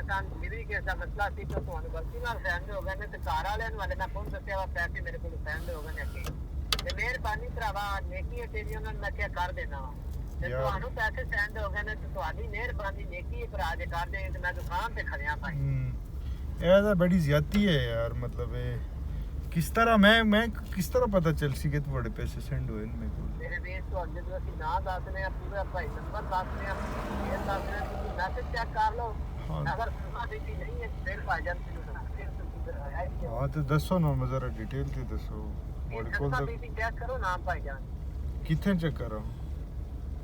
ਤਾਂ delivery case ਦਾ ਮਸਲਾ ਸੀ ਤਾਂ ਤੁਹਾਨੂੰ ਗਲਤੀ ਨਾਲ ਸੈਂਡ ਹੋ ਗਏ ਨੇ ਤੇ ਕਾਰ ਵਾਲਿਆਂ ਨੂੰ ਵਾਲੇ ਨਾਲ ਫੋਨ ਦੱਸਿਆ ਵਾ ਪੈਸੇ ਮੇਰੇ ਕੋਲ ਸੈਂਡ ਹੋ ਗਏ ਨੇ ਅੱਗੇ ਤੇ ਮਿਹਰਬਾਨੀ ਭਰਾਵਾ ਨੇਕੀ ਹੈ ਤੇਰੀ ਉਹਨਾਂ ਨੂੰ ਮੈਂ ਕਿਹਾ ਕਰ ਦੇਣਾ ਵਾ ਤੇ ਤੁਹਾਨੂੰ ਪੈਸੇ ਸੈਂਡ ਹੋ ਗਏ ਨੇ ਤੇ ਤੁਹਾਡੀ ਮਿਹਰਬਾਨੀ ਨੇਕੀ ਹੈ ਭਰਾ ਜੇ ਕਰ ਦੇਂਗੇ ਤੇ ਮੈਂ ਦੁਕਾਨ ਤੇ ਖੜਿਆ ਭਾਈ ਇਹ ਤਾਂ ਬੜੀ ਜ਼ਿਆਦਤੀ ਹੈ ਯਾਰ ਮਤਲਬ ਇਹ ਕਿਸ ਤਰ੍ਹਾਂ ਮੈਂ ਕਿਸ ਤਰ੍ਹਾਂ ਪਤਾ ਚੱਲ ਸੀ ਕਿ ਤੁਹਾਡੇ ਪੈਸੇ ਸੈਂਡ ਹੋਏ ਨੇ ਮੇਰੇ ਕੋਲ ਮੇਰੇ ਵੀਰ ਤੁਹਾਨੂੰ ਜਦੋਂ ਅਸੀਂ ਨਾਂ ਦੱਸਦੇ ਆ ਪੂਰਾ ਭਾਈ ਨੰਬਰ ਦੱਸਦੇ ਆ ਇਹ ਦੱਸਦੇ ਆ ਤੁਸੀਂ ਮੈਸੇਜ ਚੈੱਕ ਕਰ ਲਓ ਅਗਰ ਸੁਣਾ ਦਿੱਤੀ ਨਹੀਂ ਹੈ ਫਿਰ ਭਾਈਜਾਨ ਹਾਂ ਤੇ ਦੱਸੋ ਨਾ ਜ਼ਰਾ ਡਿਟੇਲ ਤੇ ਦੱਸੋ ਤੁਹਾਡੇ ਕੋਲ ਤਾਂ ਚੈੱਕ ਕਰੋ ਨਾ ਭਾਈਜਾਨ ਕਿੱਥੇ ਚੈੱਕ ਕਰਾਂ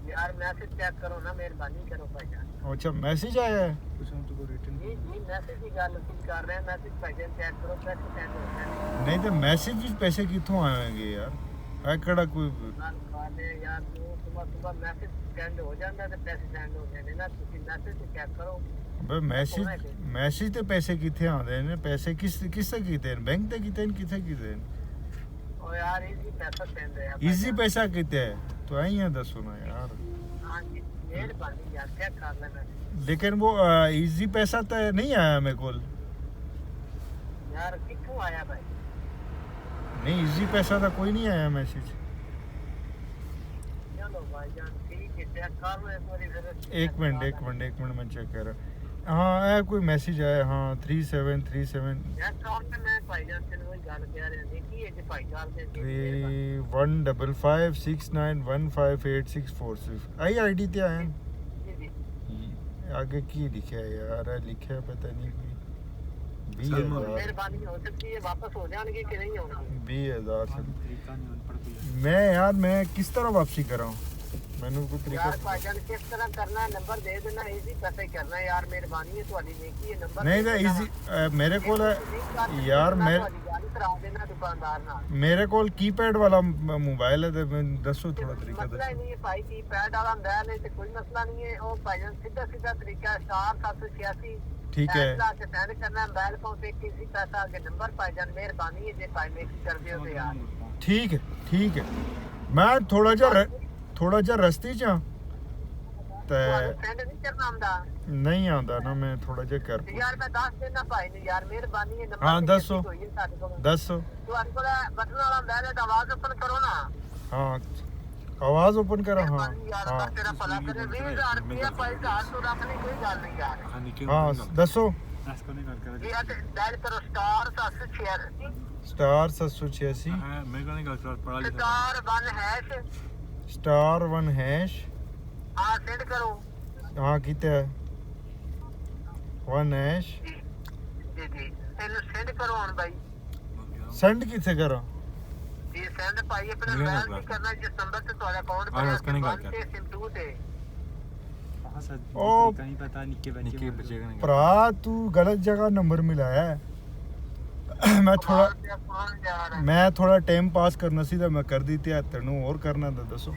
यार मैसेज चेक करो ना मेहरबानी करो भाईजान अच्छा मैसेज आया है जी मैसेज की गल कर रहे हैं मैसेज भाईजान चेक करो पैसे सेंड हो गए नहीं तो मैसेज भी पैसे कितों आएंगे यार है कड़ा कोई यार सुबह मैसेज सेंड हो जाता है पैसे सेंड हो जाते ना तुसी मैसेज चेक करो बे मैसेज ते पैसे किथे आंदे ने पैसे किससे कीते हैं बैंक ते कीते हैं किथे कीते हैं ओ यार इजी पैसा सेंड है इजी पैसा किते है तो आई है दसो ना यार हां जी मेहरबानी यार चेक कर लेना लेकिन वो इजी पैसा तो नहीं आया मेरे को यार किथों आया भाई नहीं इजी पैसा तो कोई नहीं आया मैसेज चलो भाईजान ठीक है चेक कर लो एक बारी फिर एक मिनट मैं चेक कर रहा हाँ है कोई मैसेज आया हाँ 3737 यार कौन में मैं भाईजान से वही गल कह रहे हैं देखी है कि भाईजान ने 315569158646 आई आईडी ते आया जी जी आगे की लिखा है यार लिखा है पता नहीं कोई 20,000 मेहरबानी हो सकती है वापस हो जाएंगे कि नहीं होंगे 20,000 मैं यार मैं किस तरह वापसी कराऊं मैंने कोई तरीका यार भाईजान किस तरह करना है नंबर दे देना इजी पैसे करना है यार मेहरबानी है तुम्हारी नेकी है नंबर नहीं तो इजी मेरे को यार मेरे को कीपैड वाला मोबाइल है तो दसो थोड़ा तरीका मसला ही नहीं है भाई कीपैड वाला मोबाइल है तो कोई मसला नहीं है और भाईजान सीधा सीधा तरीका है *786 ठीक है से सेंड करना है मोबाइल फोन पे किसी पैसा आगे नंबर भाईजान मेहरबानी है जे भाई नेकी कर दियो तो यार ठीक है मैं थोड़ा जा रस्ते च ते सेंड नहीं करना आंदा नहीं आंदा ना मैं थोड़ा जा कर यार मैं दस देना भाई ने यार मेहरबानी है नंबर हाँ दसो ਤੁਹਾਡੇ ਕੋਲ ਬਟਨ ਵਾਲਾ मोबाइल है तो आवाज ओपन करो ना हाँ आवाज ओपन करो हाँ हाँ तेरा भला करे 20,000 रुपया पैसा तो रखने कोई गल नहीं यार हाँ दसो ये डायल करो *786 *1# हाँ सेंड करो हाँ कितना है 1# जी जी ਇਹਨੂੰ ਸੈਂਡ ਕਰੋ ਹੁਣ ਭਾਈ सेंड किथे करो ਇਹ ਸੈਂਡ ਭਾਈ ਆਪਣੇ ਮੋਬਾਈਲ ਤੇ ਕਰਨਾ ਜਿਸ ਨੰਬਰ ਤੇ ਤੁਹਾਡਾ ਅਕਾਊਂਟ ਬਣਿਆ ਤੇ ਸਿਮ2 ਤੇ ओ भरा तू गलत जगह नंबर मिलाया है मैं थोड़ा टाइम पास करना सी तो मैं कर दी ते तेनू और करना था दसो